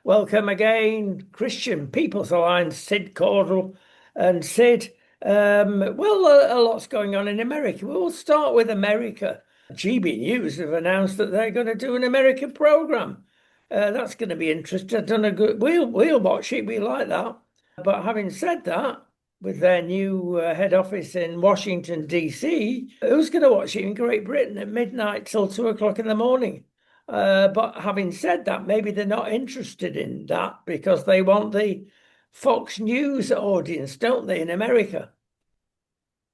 Welcome again, Christian People's Alliance, Sid Caudle. And Sid, a lot's going on in America. We'll start with America. GB News have announced that they're going to do an American program. That's going to be interesting. I've done a good. We'll watch it. We like that. But having said that, with their new head office in Washington D.C., who's going to watch it in Great Britain at midnight till 2 o'clock in the morning? But having said that, maybe they're not interested in that because they want the Fox News audience, don't they, in America?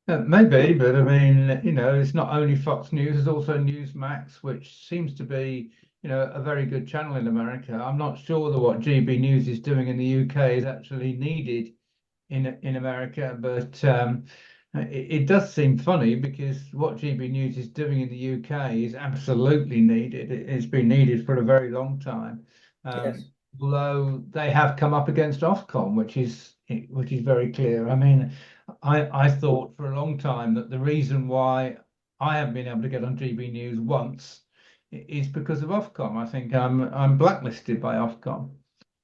Maybe, but I mean, it's not only Fox News, there's also Newsmax, which seems to be, a very good channel in America. I'm not sure that what GB News is doing in the UK is actually needed in America, but it does seem funny because what GB News is doing in the UK is absolutely needed. It's been needed for a very long time. Um, Yes. Although they have come up against Ofcom, which is very clear. I mean, I thought for a long time that the reason why I haven't been able to get on GB News once is because of Ofcom. I think I'm blacklisted by Ofcom.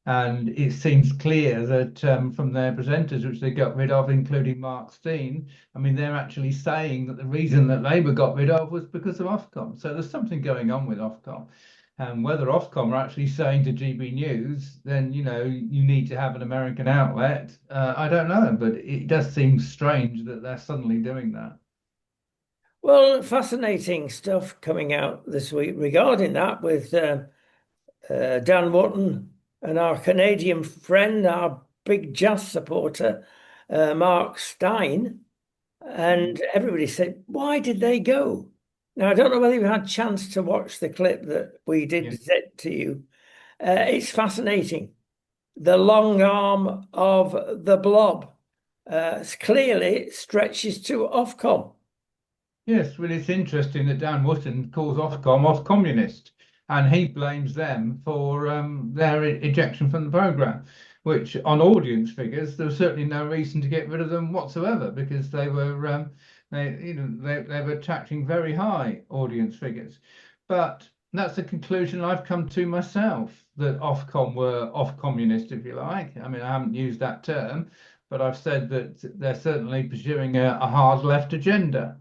And it seems clear that from their presenters, which they got rid of, including Mark Steen, I mean, they're actually saying that the reason that Labour got rid of was because of Ofcom. So there's something going on with Ofcom. And whether Ofcom are actually saying to GB News, then, you need to have an American outlet, I don't know. But it does seem strange that they're suddenly doing that. Well, fascinating stuff coming out this week regarding that with Dan Wootton and our Canadian friend, our big jazz supporter, Mark Stein. And everybody said, why did they go? Now, I don't know whether you had a chance to watch the clip that we did Yeah. send to you. It's fascinating. The long arm of the blob clearly stretches to Ofcom. Yes, well, it's interesting that Dan Wootton calls Ofcom off communist, and he blames them for their ejection from the program. Which, on audience figures, there was certainly no reason to get rid of them whatsoever because they were attracting very high audience figures. But that's the conclusion I've come to myself that Ofcom were off communist, if you like. I mean, I haven't used that term, but I've said that they're certainly pursuing a hard left agenda.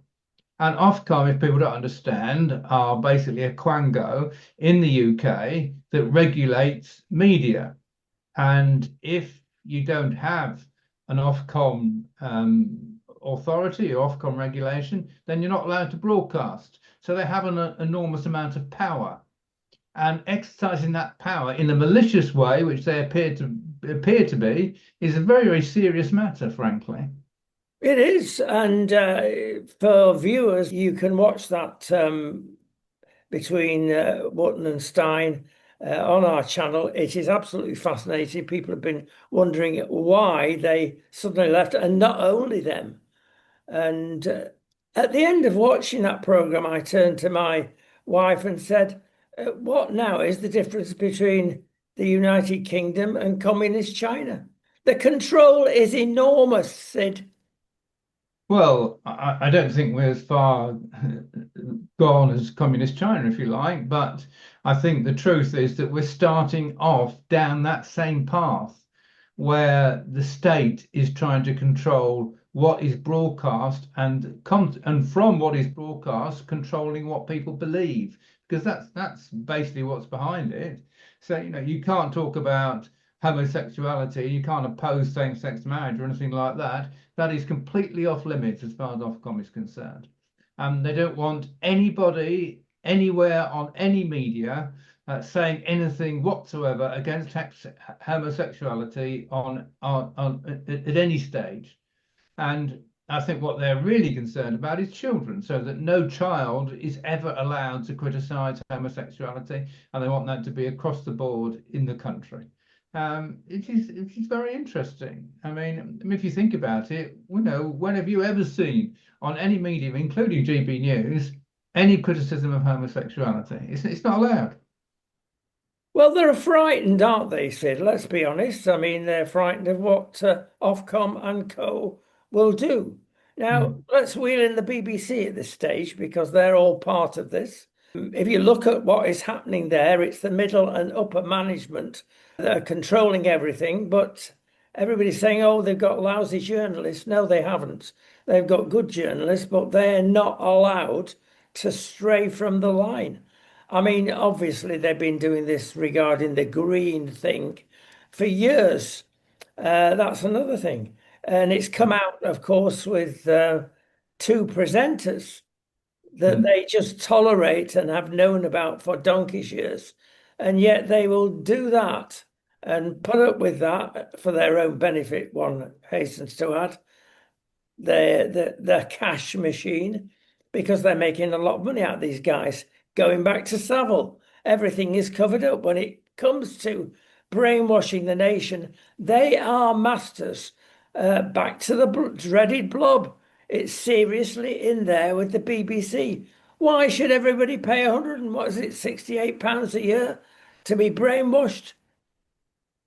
And Ofcom, if people don't understand, are basically a quango in the UK that regulates media. And if you don't have an Ofcom authority or Ofcom regulation, then you're not allowed to broadcast. So they have an enormous amount of power. And exercising that power in a malicious way, which they appear to be, is a very, very serious matter, frankly. It is. And for viewers, you can watch that between Wootton and Stein on our channel. It is absolutely fascinating. People have been wondering why they suddenly left, and not only them. And at the end of watching that program, I turned to my wife and said, what now is the difference between the United Kingdom and communist China? The control is enormous, Sid. Well, I don't think we're as far gone as communist China, if you like, but I think the truth is that we're starting off down that same path where the state is trying to control what is broadcast and from what is broadcast, controlling what people believe, because that's basically what's behind it. So, you can't talk about homosexuality, you can't oppose same-sex marriage or anything like that. That is completely off limits as far as Ofcom is concerned. And they don't want anybody anywhere on any media saying anything whatsoever against homosexuality at any stage. And I think what they're really concerned about is children, so that no child is ever allowed to criticise homosexuality, and they want that to be across the board in the country. It is very interesting. I mean, if you think about it, when have you ever seen on any media, including GB News, any criticism of homosexuality? It's not allowed. Well, they're frightened, aren't they, Sid? Let's be honest. I mean, they're frightened of what Ofcom and Co will do. Now, Mm. let's wheel in the BBC at this stage because they're all part of this. If you look at what is happening there, it's the middle and upper management that are controlling everything. But everybody's saying, oh, they've got lousy journalists. No, they haven't. They've got good journalists, but they're not allowed to stray from the line. I mean, obviously, they've been doing this regarding the green thing for years. That's another thing. And it's come out, of course, with two presenters that Mm. they just tolerate and have known about for donkey's years. And yet they will do that and put up with that for their own benefit, one hastens to add the cash machine because they're making a lot of money out of these guys. Going back to Savile, everything is covered up. When it comes to brainwashing the nation, they are masters. Back to the dreaded blob. It's seriously in there with the BBC. Why should everybody pay 100 and what is it, £68 a year to be brainwashed?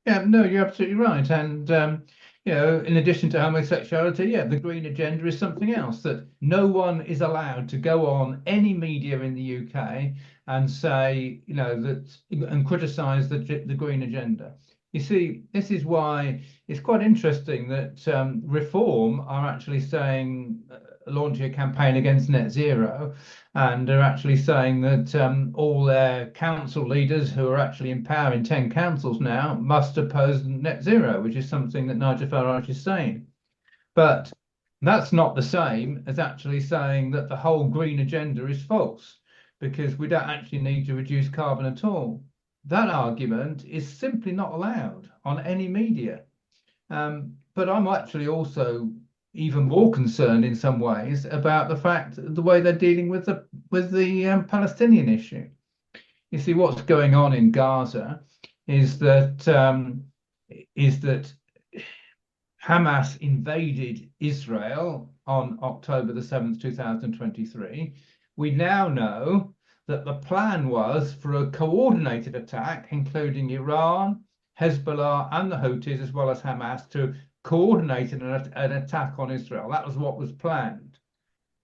Yeah, no, you're absolutely right. And in addition to homosexuality, yeah, the green agenda is something else that no one is allowed to go on any media in the UK and say, that and criticise the green agenda. You see, this is why it's quite interesting that Reform are actually saying, launching a campaign against net zero, and are actually saying that all their council leaders who are actually in power in 10 councils now must oppose net zero, which is something that Nigel Farage is saying. But that's not the same as actually saying that the whole green agenda is false, because we don't actually need to reduce carbon at all. That argument is simply not allowed on any media. But I'm actually also even more concerned in some ways about the way they're dealing with the Palestinian issue. You see, what's going on in Gaza is that Hamas invaded Israel on October the 7th, 2023. We now know that the plan was for a coordinated attack, including Iran, Hezbollah, and the Houthis, as well as Hamas, to coordinate an attack on Israel. That was what was planned.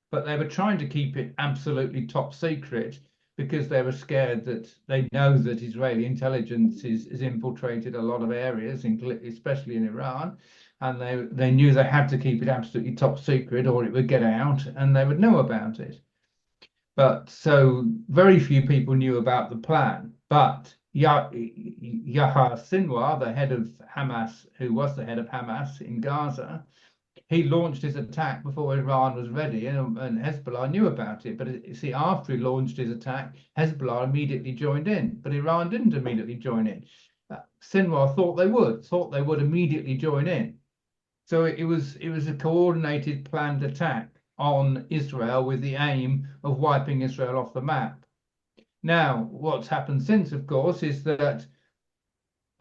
But they were trying to keep it absolutely top secret because they were scared that they know that Israeli intelligence is infiltrated a lot of areas, especially in Iran, and they knew they had to keep it absolutely top secret or it would get out and they would know about it. But so very few people knew about the plan. But Yahya Sinwar, the head of Hamas, who was the head of Hamas in Gaza, he launched his attack before Iran was ready, and Hezbollah knew about it. But you see, after he launched his attack, Hezbollah immediately joined in, but Iran didn't immediately join in. Sinwar thought they would immediately join in. So it was a coordinated, planned attack on Israel with the aim of wiping Israel off the map. Now, what's happened since, of course, is that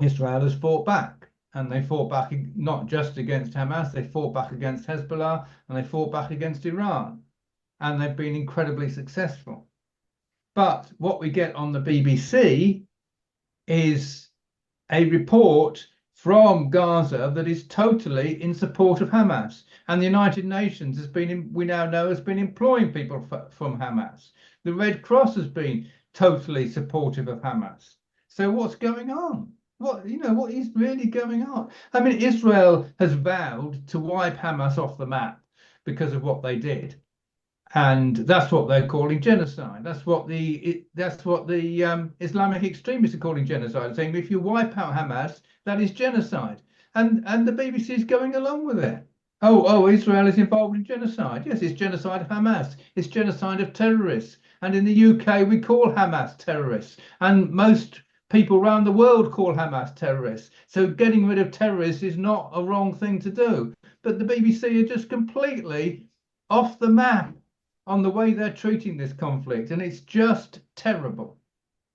Israel has fought back. And they fought back not just against Hamas, they fought back against Hezbollah, and they fought back against Iran. And they've been incredibly successful. But what we get on the BBC is a report from Gaza that is totally in support of Hamas. And the United Nations we now know, has been employing people from Hamas. The Red Cross has been totally supportive of Hamas. So what's going on? What is really going on? I mean, Israel has vowed to wipe Hamas off the map because of what they did, and that's what they're calling genocide. That's what the Islamic extremists are calling genocide, saying if you wipe out Hamas, that is genocide. And the BBC is going along with it. Oh, Israel is involved in genocide. Yes, it's genocide of Hamas. It's genocide of terrorists. And in the UK, we call Hamas terrorists. And most people around the world call Hamas terrorists. So getting rid of terrorists is not a wrong thing to do. But the BBC are just completely off the map on the way they're treating this conflict. And it's just terrible.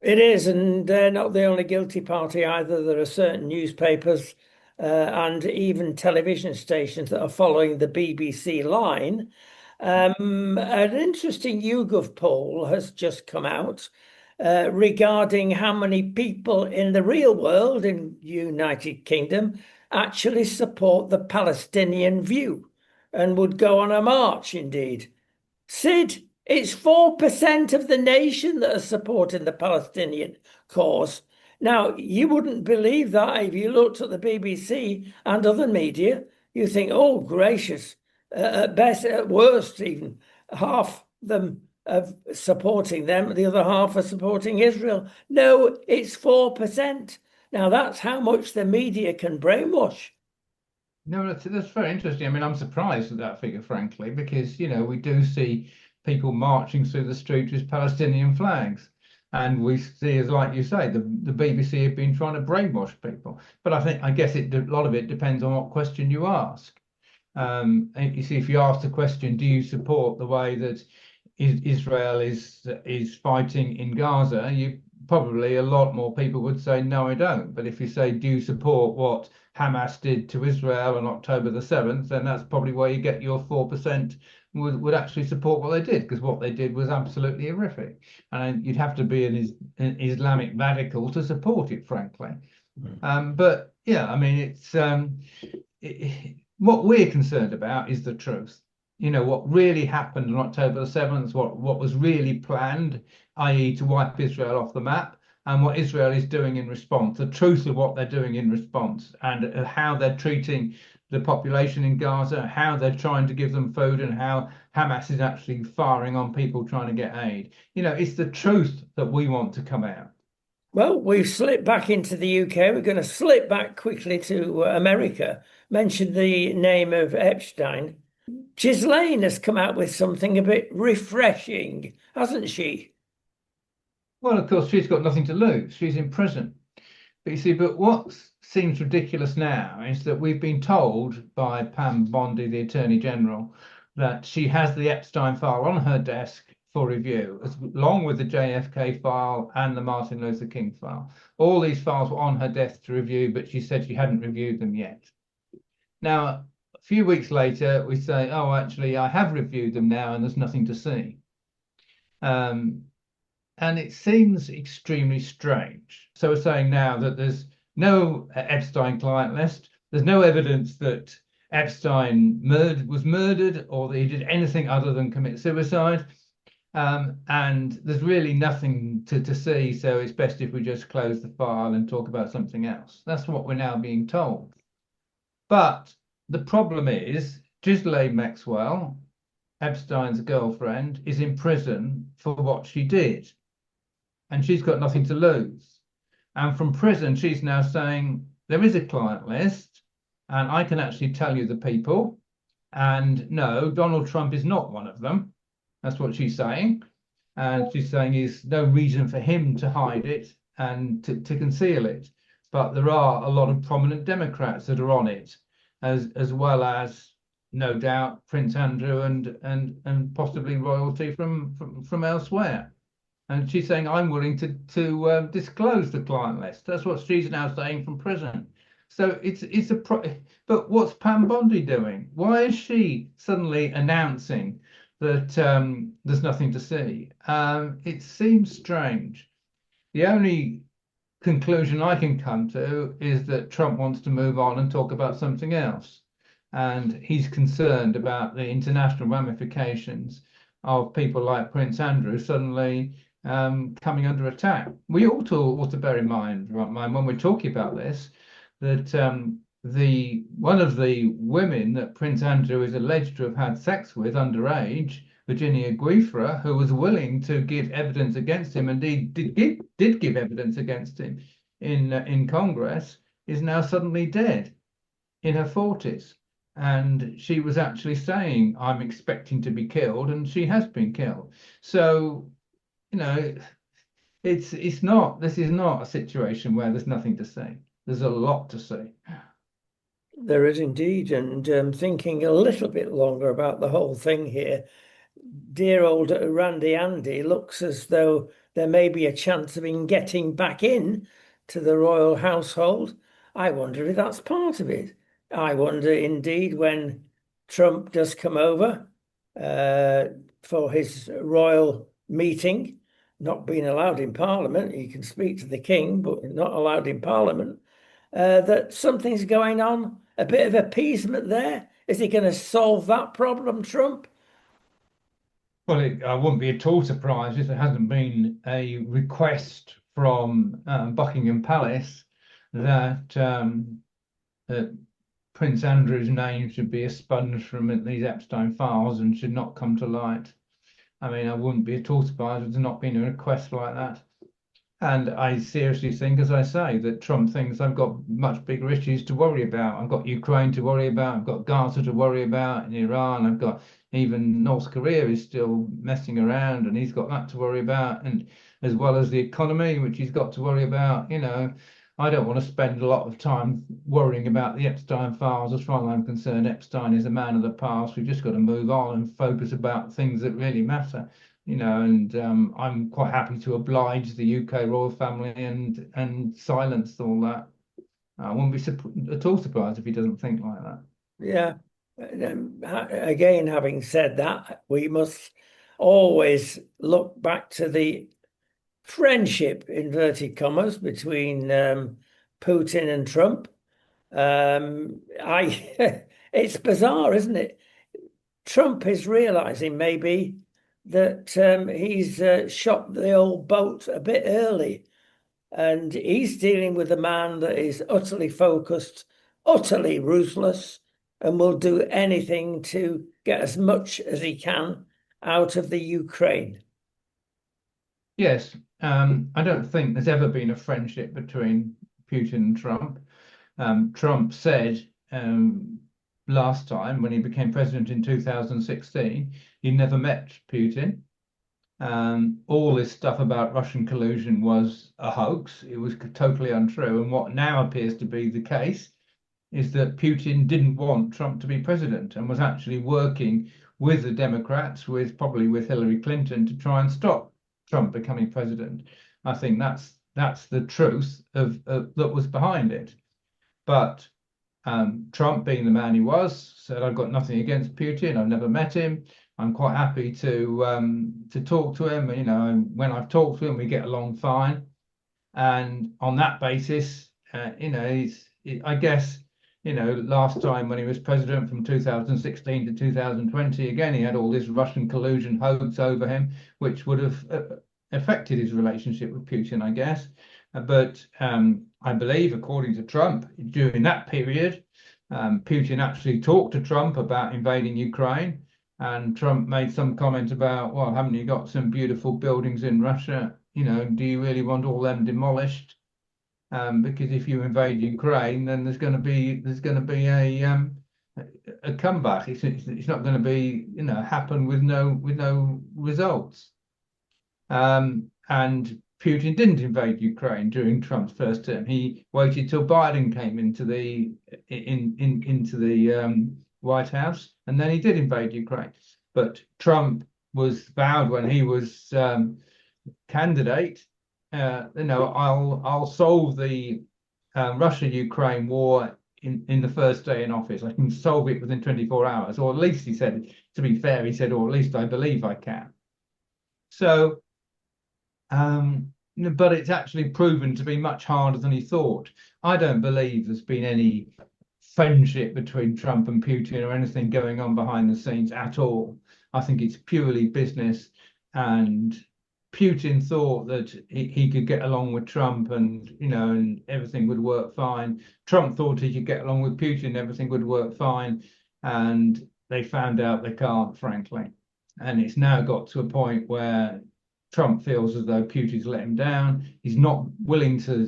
It is, and they're not the only guilty party either. There are certain newspapers and even television stations that are following the BBC line. An interesting YouGov poll has just come out regarding how many people in the real world in United Kingdom actually support the Palestinian view and would go on a march indeed. Sid, It's 4% of the nation that are supporting the Palestinian cause. Now, you wouldn't believe that if you looked at the BBC and other media. You think, oh, gracious, at best, at worst, even half them are supporting them, the other half are supporting Israel. No, it's 4%. Now, that's how much the media can brainwash. No, that's very interesting. I mean, I'm surprised at that figure, frankly, because we do see people marching through the streets with Palestinian flags, and we see, as like you say, the BBC have been trying to brainwash people. But I guess a lot of it depends on what question you ask. And you see, if you ask the question, do you support the way that Israel is fighting in Gaza? You probably a lot more people would say no, I don't. But if you say, do you support what Hamas did to Israel on October the 7th, then that's probably where you get your 4% would actually support what they did, because what they did was absolutely horrific. And you'd have to be an Islamic radical to support it, frankly. But yeah, I mean, what we're concerned about is the truth. What really happened on October the 7th, what was really planned, i.e., to wipe Israel off the map, and what Israel is doing in response, the truth of what they're doing in response, and how they're treating the population in Gaza, how they're trying to give them food, and how Hamas is actually firing on people trying to get aid. It's the truth that we want to come out. Well, we've slipped back into the UK. We're going to slip back quickly to America. Mentioned the name of Epstein. Ghislaine has come out with something a bit refreshing, hasn't she? Well, of course, she's got nothing to lose. She's in prison. But you see, what seems ridiculous now is that we've been told by Pam Bondi, the Attorney General, that she has the Epstein file on her desk for review, along with the JFK file and the Martin Luther King file. All these files were on her desk to review, but she said she hadn't reviewed them yet. Now, a few weeks later, we say, oh, actually, I have reviewed them now and there's nothing to see. And it seems extremely strange. So we're saying now that there's no Epstein client list. There's no evidence that Epstein was murdered or that he did anything other than commit suicide. And there's really nothing to see. So it's best if we just close the file and talk about something else. That's what we're now being told. But the problem is Ghislaine Maxwell, Epstein's girlfriend, is in prison for what she did, and she's got nothing to lose. And from prison, she's now saying there is a client list, and I can actually tell you the people. And no, Donald Trump is not one of them. That's what she's saying. And she's saying there's no reason for him to hide it and to conceal it. But there are a lot of prominent Democrats that are on it, as well as no doubt Prince Andrew and possibly royalty from elsewhere. And she's saying, I'm willing to disclose the client list. That's what she's now saying from prison. So but what's Pam Bondi doing? Why is she suddenly announcing that there's nothing to see? It seems strange. The only conclusion I can come to is that Trump wants to move on and talk about something else. And he's concerned about the international ramifications of people like Prince Andrew suddenly coming under attack. We ought to bear in mind, when we're talking about this, that the one of the women that Prince Andrew is alleged to have had sex with underage, Virginia Giuffre, who was willing to give evidence against him, indeed did give evidence against him in Congress, is now suddenly dead in her 40s. And she was actually saying, I'm expecting to be killed, and she has been killed. So this is not a situation where there's nothing to say. There's a lot to say. There is indeed. And thinking a little bit longer about the whole thing here, dear old Randy Andy looks as though there may be a chance of him getting back in to the royal household. I wonder if that's part of it. I wonder indeed when Trump does come over for his royal meeting, not being allowed in Parliament. He can speak to the King, but not allowed in Parliament. That something's going on, a bit of appeasement there. Is he going to solve that problem, Trump? Well, I wouldn't be at all surprised if there hasn't been a request from Buckingham Palace that that Prince Andrew's name should be expunged from these Epstein files and should not come to light. I mean, I wouldn't be at all surprised if there's not been a request like that. And I seriously think, as I say, that Trump thinks I've got much bigger issues to worry about. I've got Ukraine to worry about. I've got Gaza to worry about, and Iran. I've got even North Korea is still messing around, and he's got that to worry about, and as well as the economy, which he's got to worry about. I don't want to spend a lot of time worrying about the Epstein files. As far as I'm concerned, Epstein is a man of the past. We've just got to move on and focus about things that really matter. And I'm quite happy to oblige the UK royal family and silence all that. I wouldn't be at all surprised if he doesn't think like that. Yeah. Again, having said that, we must always look back to the friendship, inverted commas, between Putin and Trump. It's bizarre, isn't it? Trump is realizing maybe that he's shot the old boat a bit early, and he's dealing with a man that is utterly focused, utterly ruthless, and will do anything to get as much as he can out of the Ukraine. Yes, I don't think there's ever been a friendship between Putin and Trump. Trump said last time when he became president in 2016, he never met Putin. All this stuff about Russian collusion was a hoax. It was totally untrue. And what now appears to be the case is that Putin didn't want Trump to be president and was actually working with the Democrats, probably with Hillary Clinton, to try and stop Trump becoming president. I think that's the truth that was behind it. But Trump, being the man he was, said, "I've got nothing against Putin. I've never met him. I'm quite happy to talk to him. And when I've talked to him, we get along fine." And on that basis, I guess, last time when he was president from 2016 to 2020, again, he had all this Russian collusion hoax over him, which would have affected his relationship with Putin, I guess. But I believe, according to Trump, during that period, Putin actually talked to Trump about invading Ukraine. And Trump made some comment about, well, haven't you got some beautiful buildings in Russia? Do you really want all them demolished? Because if you invade Ukraine, then there's going to be a comeback. It's not going to be happen with no results. And Putin didn't invade Ukraine during Trump's first term. He waited till Biden came into the White House, and then he did invade Ukraine. But Trump was vowed when he was candidate, I'll solve the Russia-Ukraine war in the first day in office. I can solve it within 24 hours, or at least he said, to be fair, he said, or at least I believe I can. So, but it's actually proven to be much harder than he thought. I don't believe there's been any friendship between Trump and Putin or anything going on behind the scenes at all. I think it's purely business, and Putin thought that he could get along with Trump and everything would work fine. Trump thought he could get along with Putin, everything would work fine, and they found out they can't, frankly. And it's now got to a point where Trump feels as though Putin's let him down. He's not willing to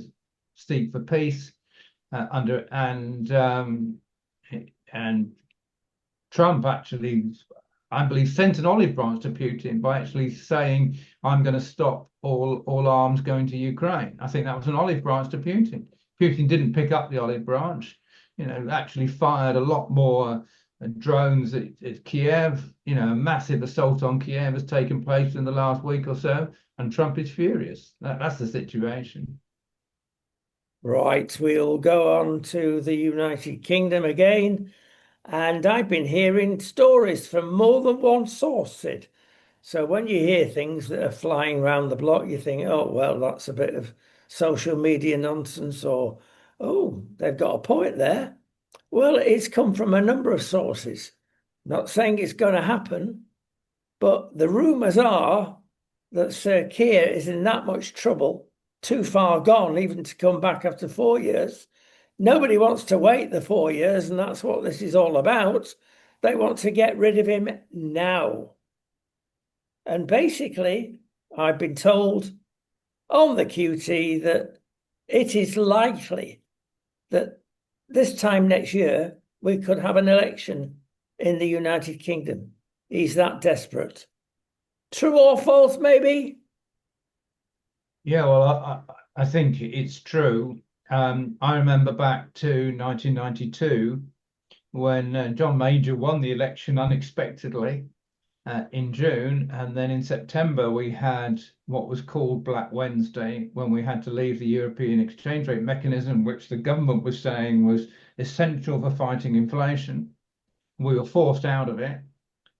seek for peace and Trump actually, I believe, sent an olive branch to Putin by actually saying, "I'm going to stop all arms going to Ukraine." I think that was an olive branch to Putin. Putin didn't pick up the olive branch, actually fired a lot more drones at Kiev. A massive assault on Kiev has taken place in the last week or so, and Trump is furious. That's the situation. Right, we'll go on to the United Kingdom again. And I've been hearing stories from more than one source, Sid. So when you hear things that are flying around the block, you think, oh, well, that's a bit of social media nonsense, or, oh, they've got a point there. Well, it's come from a number of sources. Not saying it's going to happen, But the rumours are that Sir Keir is in that much trouble, too far gone even to come back after 4 years. Nobody wants to wait the 4 years, and that's what this is all about. They want to get rid of him now. And basically, I've been told on the QT that it is likely that this time next year we could have an election in the United Kingdom. He's that desperate. True or false, maybe? Yeah, well, I think it's true. I remember back to 1992 when John Major won the election unexpectedly in June, and then in September we had what was called Black Wednesday, when we had to leave the European exchange rate mechanism, which the government was saying was essential for fighting inflation. We were forced out of it,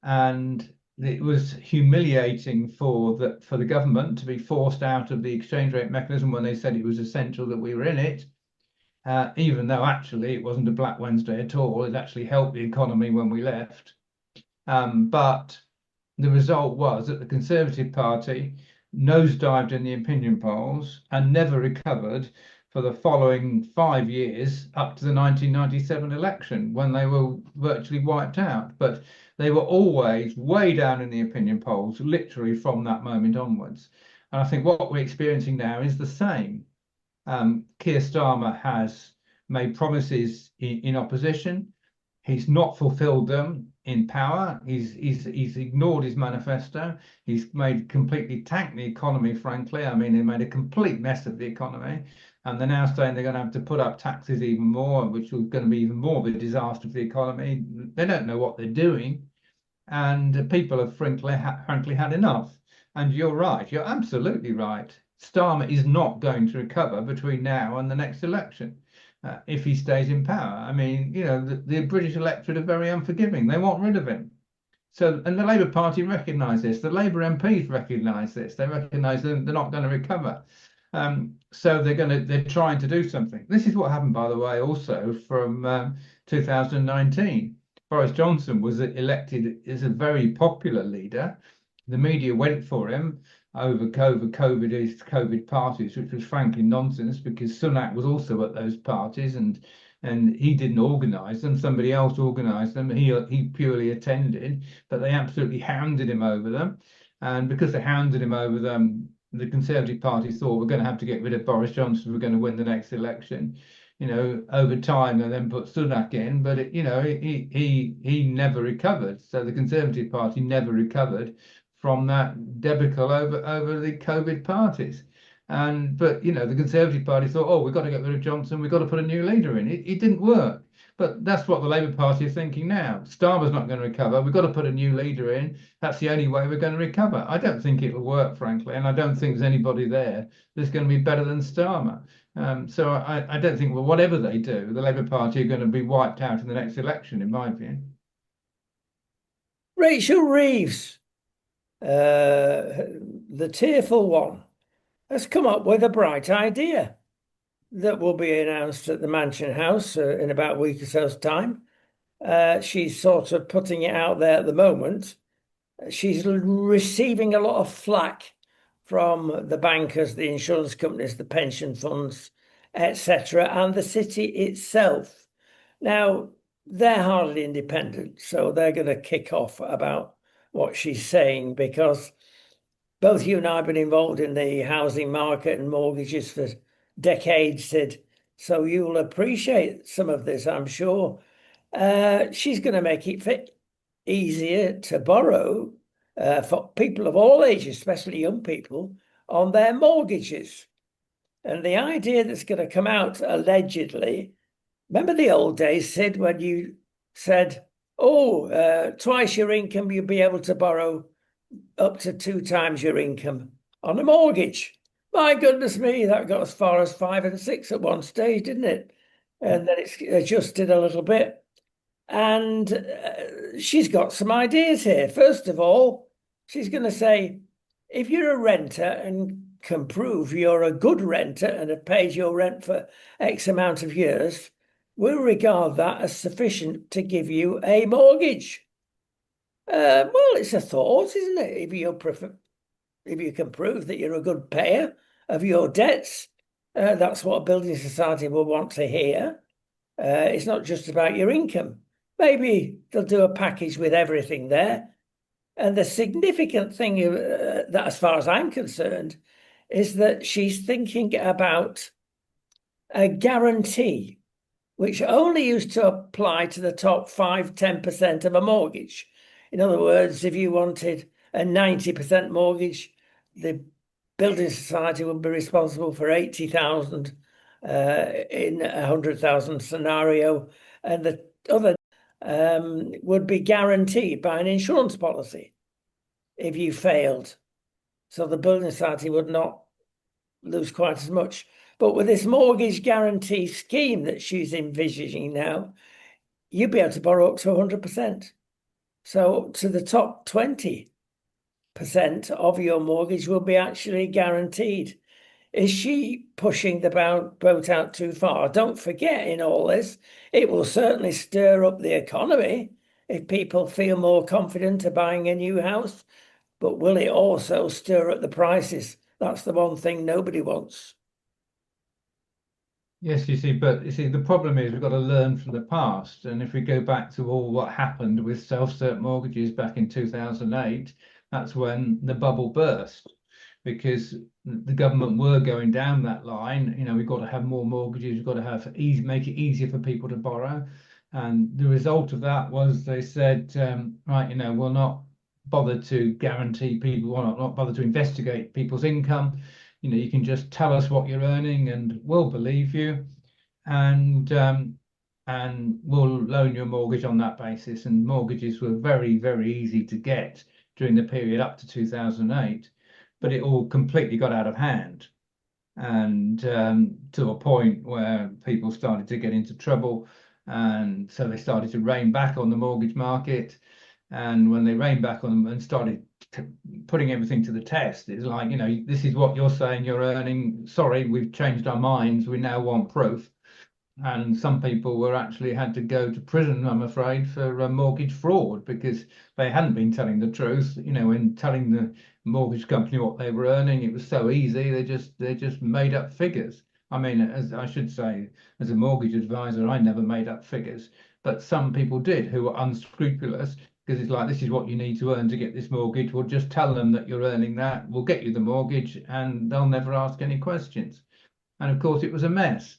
and it was humiliating for the government to be forced out of the exchange rate mechanism when they said it was essential that we were in it, even though actually it wasn't a Black Wednesday at all. It actually helped the economy when we left. But the result was that the Conservative Party nosedived in the opinion polls and never recovered for the following 5 years up to the 1997 election, when they were virtually wiped out. But they were always way down in the opinion polls, literally from that moment onwards. And I think what we're experiencing now is the same. Keir Starmer has made promises in opposition. He's not fulfilled them in power. He's ignored his manifesto. He's completely tanked the economy, frankly. I mean, he made a complete mess of the economy. And they're now saying they're going to have to put up taxes even more, which is going to be even more of a disaster for the economy. They don't know what they're doing. And people have frankly had enough. And you're right. You're absolutely right. Starmer is not going to recover between now and the next election. If he stays in power. I mean, the British electorate are very unforgiving. They want rid of him. So, and the Labour Party recognise this. The Labour MPs recognise this. They recognise they're not going to recover. So they're trying to do something. This is what happened, by the way, also from 2019. Boris Johnson was elected as a very popular leader. The media went for him over COVID parties, which was frankly nonsense, because Sunak was also at those parties, and he didn't organise them. Somebody else organised them. He purely attended, but they absolutely hounded him over them. And because they hounded him over them, the Conservative Party thought, we're going to have to get rid of Boris Johnson. We're going to win the next election. Over time they then put Sunak in, but he never recovered. So the Conservative Party never recovered from that debacle over the COVID parties. But the Conservative Party thought, oh, we've got to get rid of Johnson, we've got to put a new leader in. It didn't work. But that's what the Labour Party are thinking now. Starmer's not going to recover. We've got to put a new leader in. That's the only way we're going to recover. I don't think it'll work, frankly, and I don't think there's anybody there that's going to be better than Starmer. So I don't think, well, whatever they do, the Labour Party are going to be wiped out in the next election, in my view. Rachel Reeves, the tearful one, has come up with a bright idea that will be announced at the Mansion House in about a week or so's time. She's sort of putting it out there at the moment. She's receiving a lot of flack from the bankers, the insurance companies, the pension funds, etc., and the city itself. Now, they're hardly independent, so they're going to kick off about what she's saying, because both you and I have been involved in the housing market and mortgages for decades, Sid. So you'll appreciate some of this, I'm sure. She's going to make it easier to borrow for people of all ages, especially young people, on their mortgages. And the idea that's going to come out, allegedly, remember the old days, Sid, when you said, twice your income, you'll be able to borrow up to 2 times your income on a mortgage. My goodness me, that got as far as 5 and 6 at one stage, didn't it? And then it's adjusted a little bit. And she's got some ideas here. First of all, she's going to say, if you're a renter and can prove you're a good renter and have paid your rent for X amount of years, we'll regard that as sufficient to give you a mortgage. Well, it's a thought, isn't it? If you can prove that you're a good payer of your debts, that's what a building society will want to hear. It's not just about your income. Maybe they'll do a package with everything there. And the significant thing that, as far as I'm concerned, is that she's thinking about a guarantee, which only used to apply to the top 5–10% of a mortgage. In other words, if you wanted a 90% mortgage, the building society would be responsible for 80,000 in a 100,000 scenario, and the other would be guaranteed by an insurance policy if you failed. So the building society would not lose quite as much. But with this mortgage guarantee scheme that she's envisaging now, you'd be able to borrow up to 100%. So to the top 20% of your mortgage will be actually guaranteed. Is she pushing the boat out too far? Don't forget, in all this, it will certainly stir up the economy if people feel more confident of buying a new house. But will it also stir up the prices? That's the one thing nobody wants. Yes, the problem is we've got to learn from the past. And if we go back to all what happened with self-cert mortgages back in 2008, that's when the bubble burst because the government were going down that line. We've got to have more mortgages, we've got to make it easier for people to borrow. And the result of that was they said, right, we'll not bother to guarantee people, we'll not bother to investigate people's income. You can just tell us what you're earning and we'll believe you, and we'll loan you a mortgage on that basis. And mortgages were very, very easy to get during the period up to 2008, but it all completely got out of hand, and to a point where people started to get into trouble, and so they started to rein back on the mortgage market. And when they reined back on them and started putting everything to the test, it's like, this is what you're saying you're earning. Sorry, we've changed our minds. We now want proof. And some people were actually had to go to prison, I'm afraid, for mortgage fraud because they hadn't been telling the truth. When telling the mortgage company what they were earning, it was so easy. They just made up figures. I mean, as I should say, as a mortgage advisor, I never made up figures, but some people did who were unscrupulous because it's like, this is what you need to earn to get this mortgage. We'll just tell them that you're earning that. We'll get you the mortgage and they'll never ask any questions. And of course, it was a mess.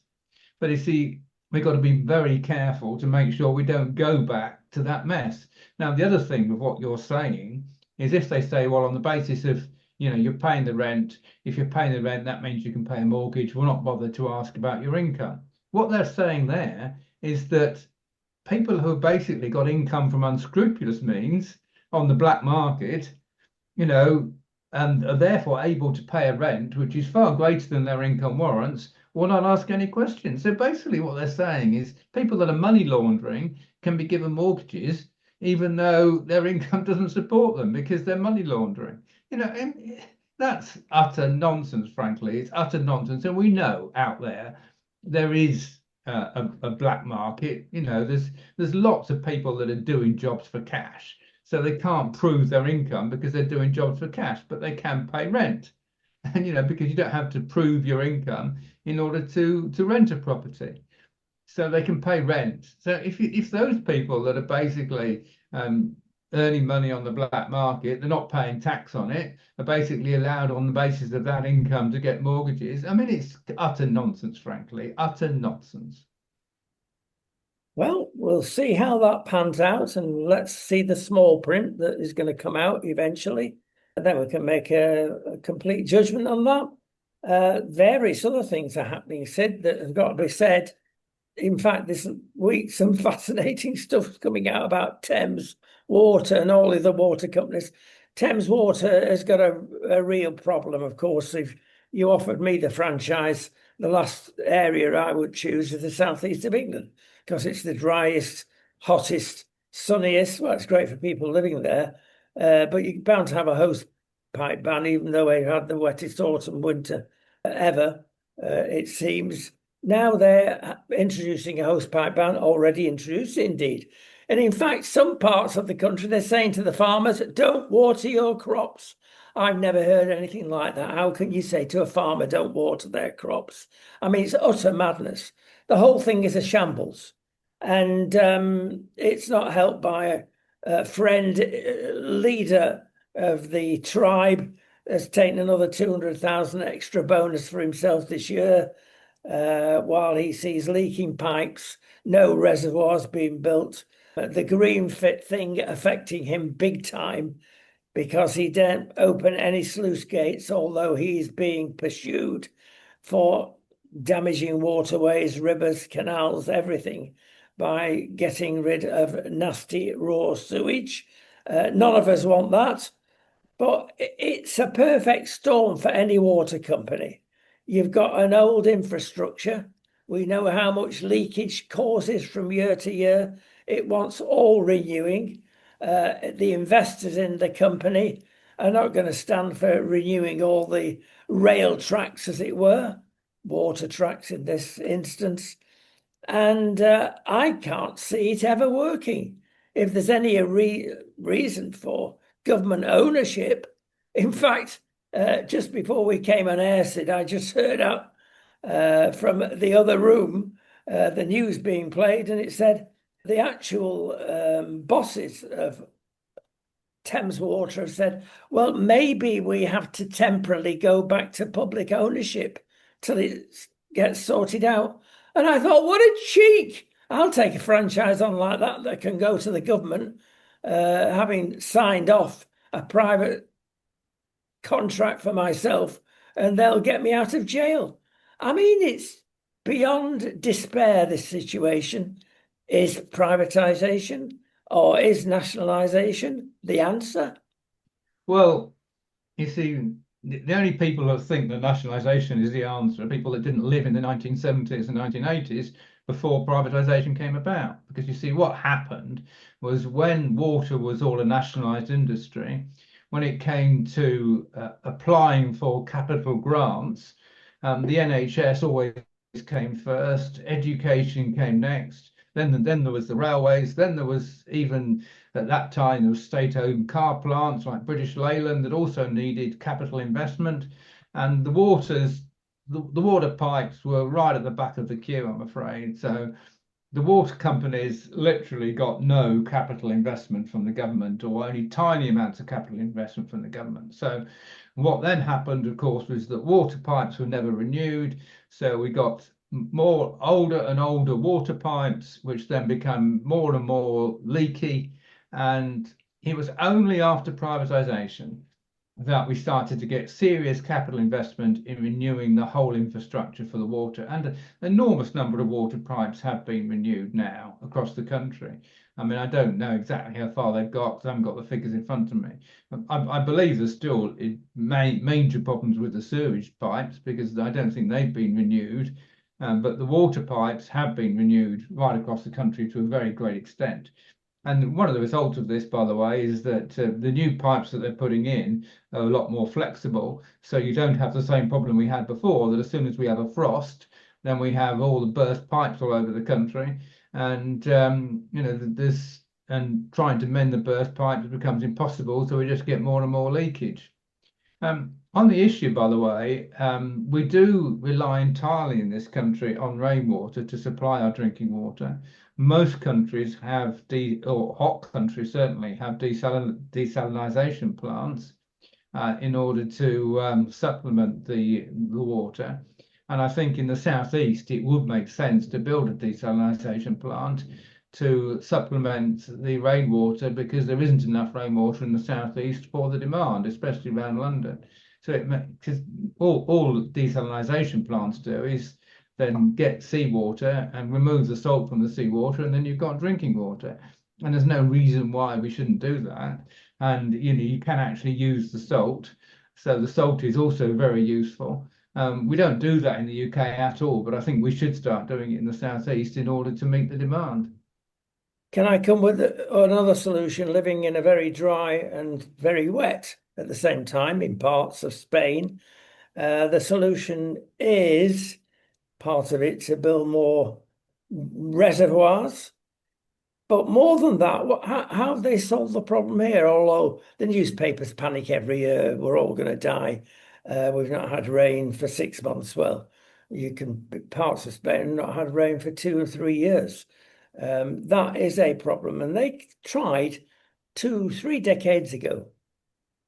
But you see, we've got to be very careful to make sure we don't go back to that mess. Now, the other thing with what you're saying is if they say, well, on the basis of, you're paying the rent, if you're paying the rent, that means you can pay a mortgage. We'll not bother to ask about your income. What they're saying there is that people who have basically got income from unscrupulous means on the black market, and are therefore able to pay a rent which is far greater than their income warrants, will not ask any questions. So basically what they're saying is people that are money laundering can be given mortgages even though their income doesn't support them because they're money laundering. And that's utter nonsense, frankly. It's utter nonsense. And we know out there is a black market. There's lots of people that are doing jobs for cash. So they can't prove their income because they're doing jobs for cash, but they can pay rent. And because you don't have to prove your income in order to rent a property, so they can pay rent. So if those people that are basically earning money on the black market, they're not paying tax on it, are basically allowed on the basis of that income to get mortgages. I mean, it's utter nonsense, frankly, utter nonsense. Well, we'll see how that pans out, and let's see the small print that is going to come out eventually. And then we can make a complete judgment on that. Various other things are happening, Sid, that have got to be said. In fact, this week, some fascinating stuff coming out about Thames Water and all the other water companies. Thames Water has got a real problem, of course. If you offered me the franchise, the last area I would choose is the southeast of England because it's the driest, hottest, sunniest. Well, it's great for people living there, but you're bound to have a hose pipe ban, even though we had the wettest autumn winter ever, it seems. Now they're introducing a hose pipe ban, already introduced indeed, And in fact, some parts of the country, they're saying to the farmers, don't water your crops. I've never heard anything like that. How can you say to a farmer, don't water their crops? I mean, it's utter madness. The whole thing is a shambles. And it's not helped by a friend, leader of the tribe has taken another 200,000 extra bonus for himself this year, while he sees leaking pipes, no reservoirs being built. The green fit thing affecting him big time because he didn't open any sluice gates, although he's being pursued for damaging waterways, rivers, canals, everything by getting rid of nasty raw sewage. None of us want that, but it's a perfect storm for any water company. You've got an old infrastructure. We know how much leakage causes from year to year. It wants all renewing. The investors in the company are not going to stand for renewing all the rail tracks, as it were, water tracks in this instance. And I can't see it ever working. If there's any reason for government ownership, in fact, just before we came on air, Sid, I just heard out from the other room the news being played, and it said the actual bosses of Thames Water have said, well, maybe we have to temporarily go back to public ownership till it gets sorted out. And I thought, what a cheek! I'll take a franchise on like that that can go to the government, having signed off a private contract for myself, and they'll get me out of jail. I mean, it's beyond despair, this situation. Is privatization or is nationalisation the answer? Well, you see, the only people that think that nationalisation is the answer are people that didn't live in the 1970s and 1980s before privatisation came about. Because you see, what happened was when water was all a nationalised industry, when it came to applying for capital grants, the NHS always came first, education came next. Then there was the railways. Then there was even at that time there was state-owned car plants like British Leyland that also needed capital investment, and the water pipes were right at the back of the queue, I'm afraid. So the water companies literally got no capital investment from the government, or only tiny amounts of capital investment from the government. So what then happened, of course, was that water pipes were never renewed. So we got more older and older water pipes, which then become more and more leaky. And it was only after privatization that we started to get serious capital investment in renewing the whole infrastructure for the water. And an enormous number of water pipes have been renewed now across the country. I mean, I don't know exactly how far they've got because I haven't got the figures in front of me. I believe there's still major problems with the sewage pipes because I don't think they've been renewed. But the water pipes have been renewed right across the country to a very great extent. And one of the results of this, by the way, is that the new pipes that they're putting in are a lot more flexible. So you don't have the same problem we had before, that as soon as we have a frost, then we have all the burst pipes all over the country. And, this and trying to mend the burst pipes becomes impossible. So we just get more and more leakage. On the issue, by the way, we do rely entirely in this country on rainwater to supply our drinking water. Most countries have, or hot countries certainly, have desalination plants in order to supplement the water. And I think in the southeast, it would make sense to build a desalination plant to supplement the rainwater because there isn't enough rainwater in the southeast for the demand, especially around London. So because all desalination plants do is then get seawater and remove the salt from the seawater, and then you've got drinking water. And there's no reason why we shouldn't do that. And you can actually use the salt. So the salt is also very useful. We don't do that in the UK at all, but I think we should start doing it in the southeast in order to meet the demand. Can I come with another solution? Living in a very dry and very wet at the same time in parts of Spain, the solution is part of it to build more reservoirs But more than that, how have they solved the problem here? Although the newspapers panic every year, we're all going to die. We've not had rain for 6 months. Well, you can parts of Spain have not had rain for 2 or 3 years. That is a problem, and they tried 2, 3 decades ago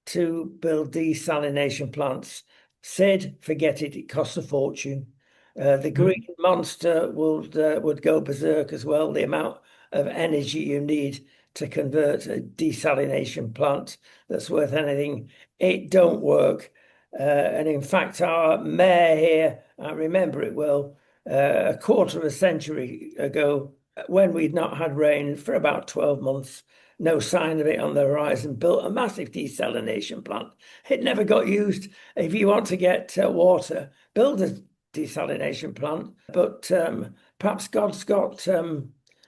to build desalination plants. Said, forget it, it costs a fortune. The green monster would go berserk as well. The amount of energy you need to convert a desalination plant that's worth anything, it don't work. And in fact, our mayor here, I remember it well, a quarter of a century ago, when we'd not had rain for about 12 months, no sign of it on the horizon, built a massive desalination plant. It never got used. If you want to get water, build a desalination plant. But perhaps God's got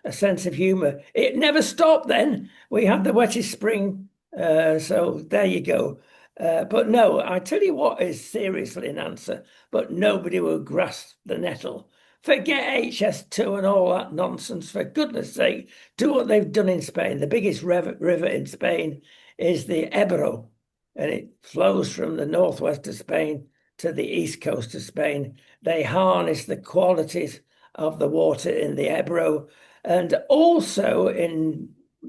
a sense of humour. It never stopped then. We had the wettest spring. So there you go. But no, I tell you what is seriously an answer, but nobody will grasp the nettle. Forget HS2 and all that nonsense. For goodness sake, do what they've done in Spain. The biggest river in Spain is the Ebro, and it flows from the northwest of Spain to the east coast of Spain. They harness the qualities of the water in the Ebro, and also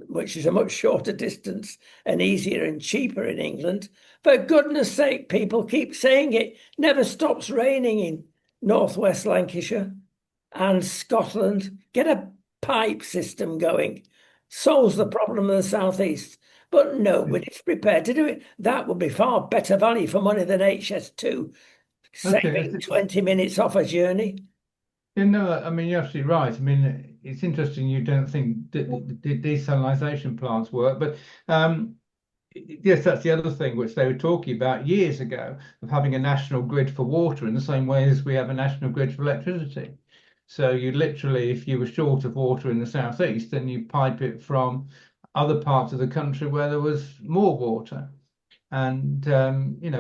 which is a much shorter distance and easier and cheaper in England. For goodness sake, people keep saying it never stops raining in northwest Lancashire and Scotland. Get a pipe system going. Solves the problem of the southeast. But nobody's prepared to do it. That would be far better value for money than HS2, Okay. saving 20 minutes off a journey. I mean, you're absolutely right. I mean, it's interesting you don't think desalination plants work, but yes, that's the other thing which they were talking about years ago of having a national grid for water in the same way as we have a national grid for electricity. So you literally, if you were short of water in the southeast, then you pipe it from other parts of the country where there was more water. And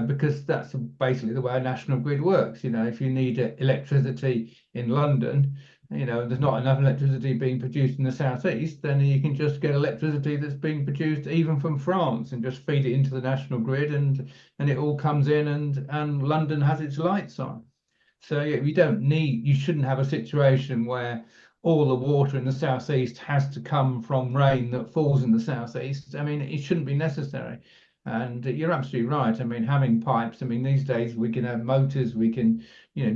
because that's basically the way a national grid works. If you need electricity in London, there's not enough electricity being produced in the southeast, then you can just get electricity that's being produced even from France and just feed it into the national grid, and it all comes in, and London has its lights on. So yeah, you shouldn't have a situation where all the water in the southeast has to come from rain that falls in the southeast. I mean, it shouldn't be necessary. And you're absolutely right. I mean, having pipes. I mean, these days we can have motors. We can,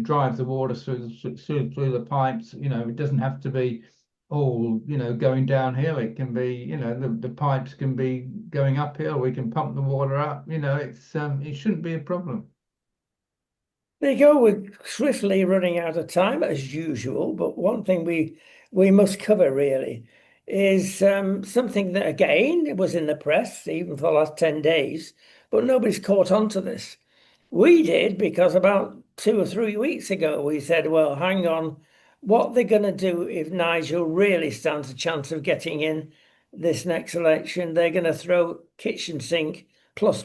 drive the water through the pipes. It doesn't have to be all, going downhill. It can be, the pipes can be going uphill. We can pump the water up. It shouldn't be a problem. There you go. We're swiftly running out of time as usual, but one thing we must cover really is something that again was in the press even for the last 10 days, but nobody's caught on to this. We did because about 2 or 3 weeks ago we said, well, hang on, what they're going to do if Nigel really stands a chance of getting in this next election, they're going to throw kitchen sink plus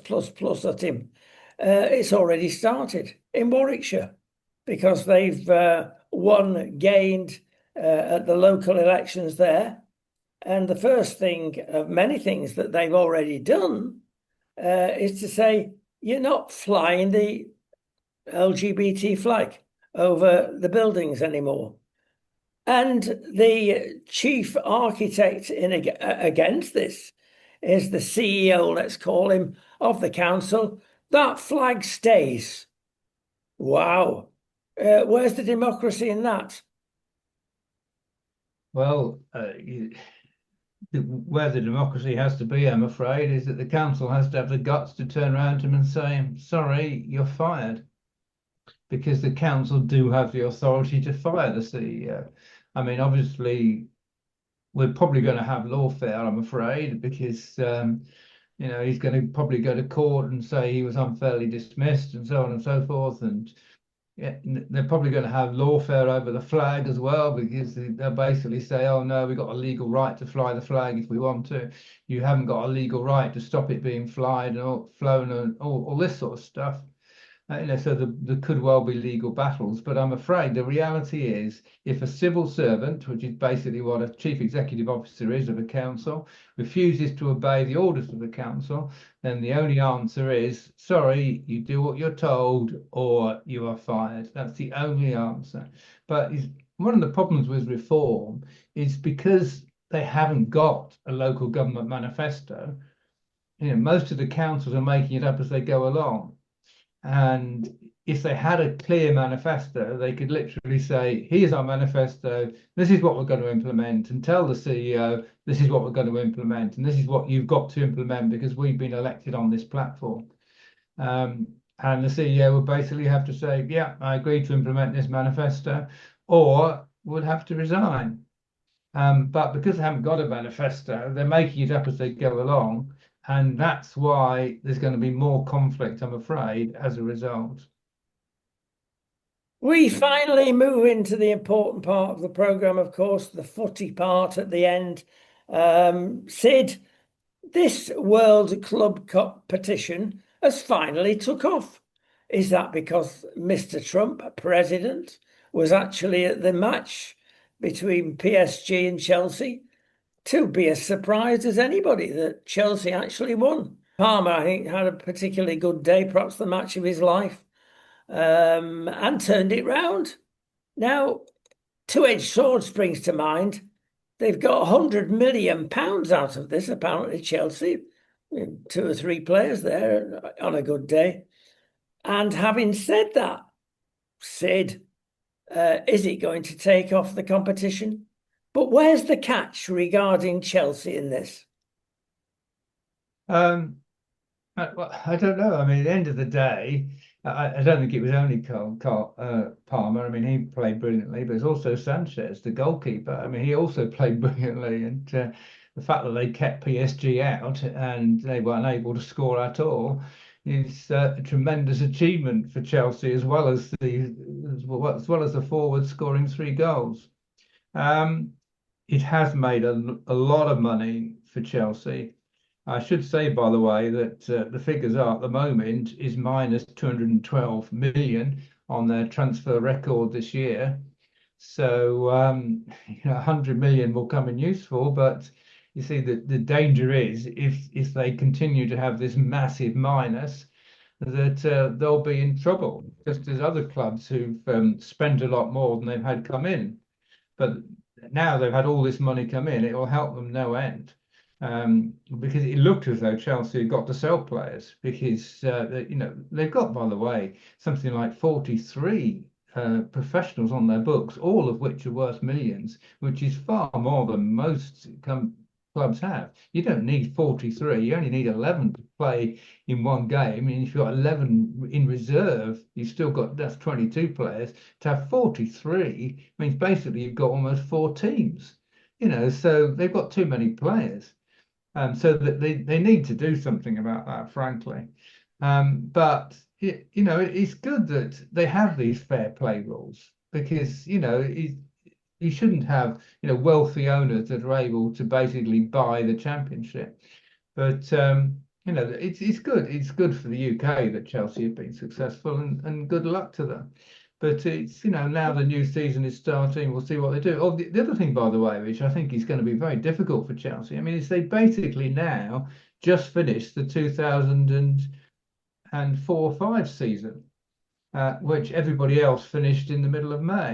at him. It's already started in Warwickshire because they've gained at the local elections there. And the first thing of many things that they've already done is to say, you're not flying the LGBT flag over the buildings anymore. And the chief architect against this is the CEO, let's call him, of the council. That flag stays. Wow. Where's the democracy in that? Well, where the democracy has to be, I'm afraid, is that the council has to have the guts to turn around to him and say, sorry, you're fired. Because the council do have the authority to fire the CEO. I mean, obviously, we're probably going to have lawfare, I'm afraid, because he's going to probably go to court and say he was unfairly dismissed and so on and so forth. And yeah, they're probably going to have lawfare over the flag as well, because they'll basically say, oh no, we've got a legal right to fly the flag if we want to. You haven't got a legal right to stop it being flown and all this sort of stuff. So there could well be legal battles, but I'm afraid the reality is if a civil servant, which is basically what a chief executive officer is of a council, refuses to obey the orders of the council, then the only answer is, sorry, you do what you're told or you are fired. That's the only answer. But one of the problems with reform is because they haven't got a local government manifesto, most of the councils are making it up as they go along. And if they had a clear manifesto, they could literally say, here's our manifesto, this is what we're going to implement, and tell the CEO, this is what we're going to implement, and this is what you've got to implement because we've been elected on this platform. And the CEO would basically have to say, yeah, I agree to implement this manifesto, or would have to resign. But because they haven't got a manifesto, they're making it up as they go along. And that's why there's going to be more conflict, I'm afraid, as a result. We finally move into the important part of the programme, of course, the footy part at the end. Sid, this World Club competition has finally took off. Is that because Mr. Trump, president, was actually at the match between PSG and Chelsea? To be as surprised as anybody that Chelsea actually won. Palmer, I think, had a particularly good day, perhaps the match of his life, and turned it round. Now, two-edged sword springs to mind. They've got £100 million out of this, apparently, Chelsea. Two or three players there on a good day. And having said that, Sid, is it going to take off the competition? But where's the catch regarding Chelsea in this? Um, well, I don't know. I mean, at the end of the day, I don't think it was only Palmer. I mean, he played brilliantly, but it's also Sanchez, the goalkeeper. I mean, he also played brilliantly, and the fact that they kept PSG out and they weren't able to score at all is a tremendous achievement for Chelsea, as well as the forward scoring 3 goals. Um, it has made a lot of money for Chelsea. I should say, by the way, that the figures are at the moment is minus 212 million on their transfer record this year. So, 100 million will come in useful, but you see the danger is if they continue to have this massive minus, that they'll be in trouble, just as other clubs who've spent a lot more than they've had come in. But now they've had all this money come in, it will help them no end. Because it looked as though Chelsea had got to sell players because they've got, by the way, something like 43 professionals on their books, all of which are worth millions, which is far more than most clubs have. You don't need 43; you only need 11 to play in one game. And if you've got 11 in reserve, you've still got that's 22 players. To have 43 means basically you've got almost 4 teams. So they've got too many players. So that they need to do something about that, frankly. But it's good that they have these fair play rules because you shouldn't have wealthy owners that are able to basically buy the championship. But it's good. It's good for the UK that Chelsea have been successful, and good luck to them. But it's now the new season is starting. We'll see what they do. Oh, the other thing, by the way, which I think is going to be very difficult for Chelsea. I mean, is they basically now just finished the 2004-05 season, which everybody else finished in the middle of May.